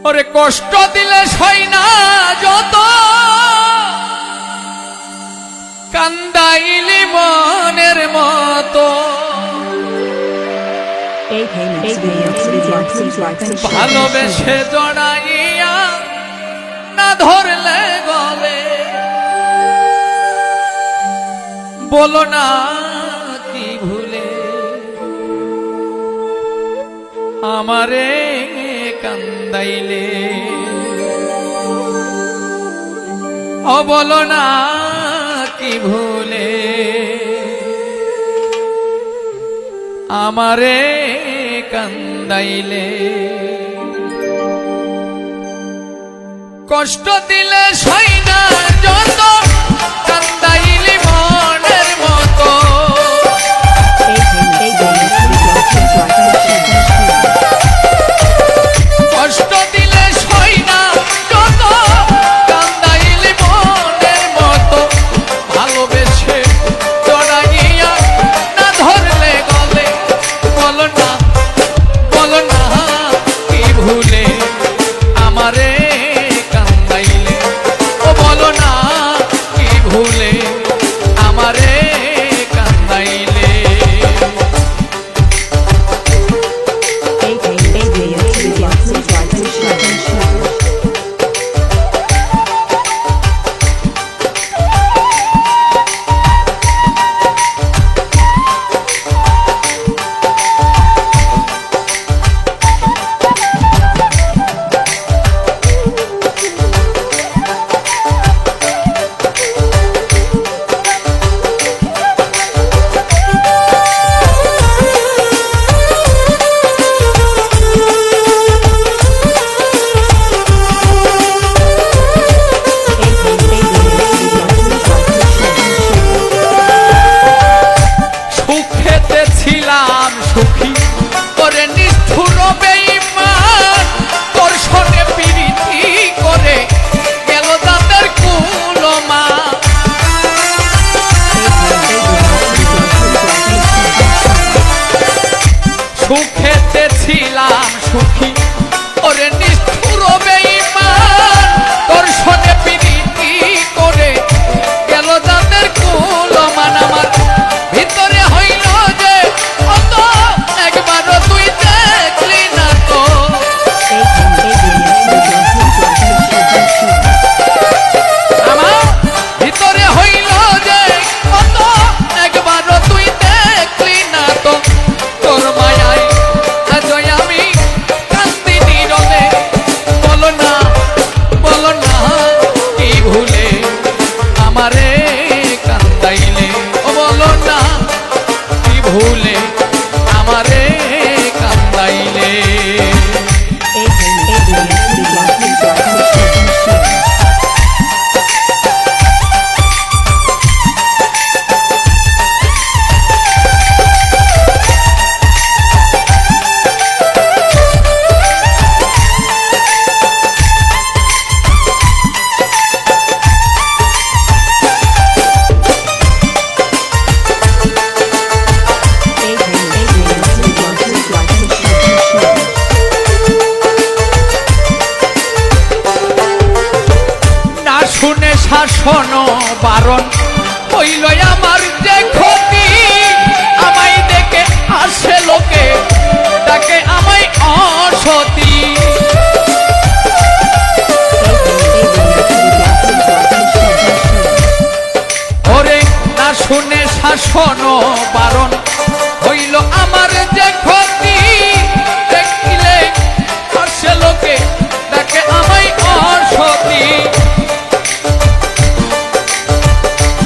ওরে কষ্ট দিলে সই না যত কান্দাইলি মনের মতো ভালোবেসে জড়াইয়া না ধরলে গলে বলো না কি ভুলে আমারে কান্দাইলে ও বলো না কি ভুলে আমারে কান্দাইলে কষ্ট দিলে সই না যত কান্দাইলি মনের মতো কষ্ট দিলে সই না যত কান্দাইলি মনের মতো ভালোবেসে জড়াইয়া না ধরলে গলে বলো না কি ভুলে আমারে কান্দাইলে ও বলো না কি ভুলে আমারে কান্দাইলে ছিলাম সুখী করে নিষ্ঠুর বেঈমান তোর সনে প্রীতি করে গেল দাঁতের কুলমা সুখেতে ছিলাম সুখী করে নিষ্ঠুর বেঈমান তোর সনে প্রীতি করে গেল দাঁতের কুলমান আমার ভিতরে হইল যে অত একবারও তুই দেখলি না তো আমার ভিতরে হইল যে অত একবারও তুই দেখলি না তো তোর মায়ায় আজ আমি কান্দি নীরবে বলো না কি ভুলে আমারে কান্দাইলে ও বলো না কি ভুলে আমারে কান্দাইলে শুনে শাসন বারণ হইল আমার যে ক্ষতি আমায় দেখে আসে লোকে তাকে আমায় অসতী ওরে না শুনে শাসন বারণ হইল আমার যে ক্ষতি দেখিলে আসে লোকে তাকে আমায় অসতী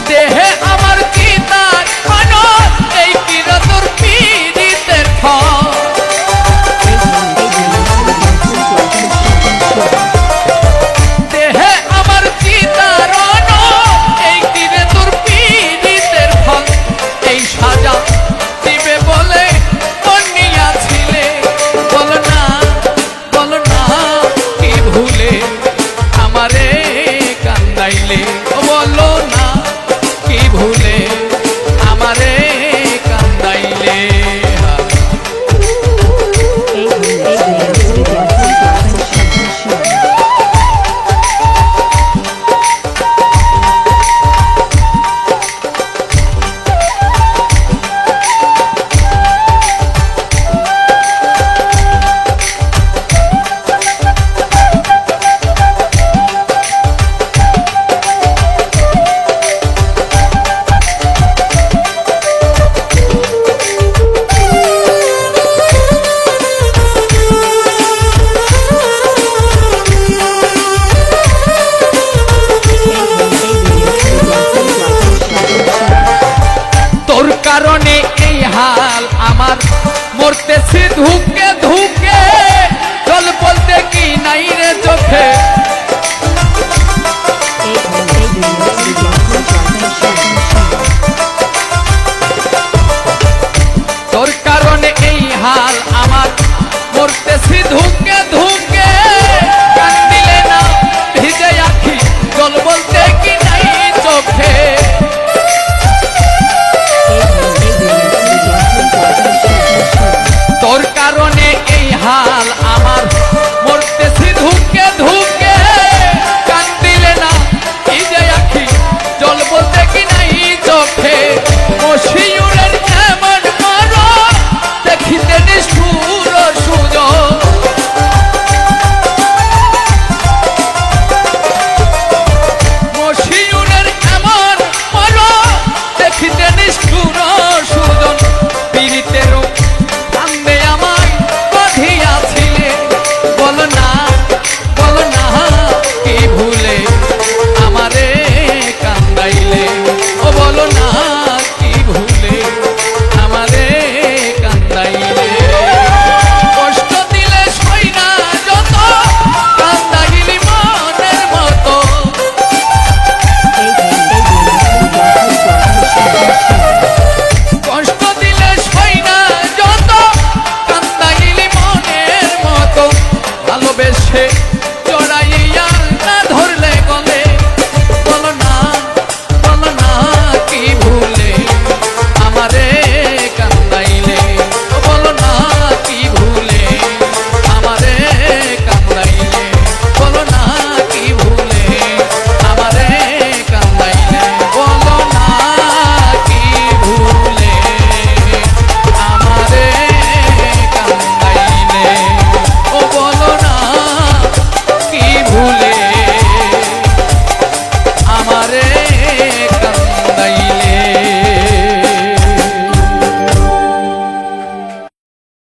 দেহে আমার চিতার মানব এই কিরতুর পীড়িতের ফল দেহে আমার চিতার এই কিরতুর পীড়িতের ফল এই সাজা দিবে বলে কন্যা ছিলে বলো না কি ভুলে আমারে কান্দাইলে বলো না কি ভুলে আমারে কান্দাইলে Hey, আছে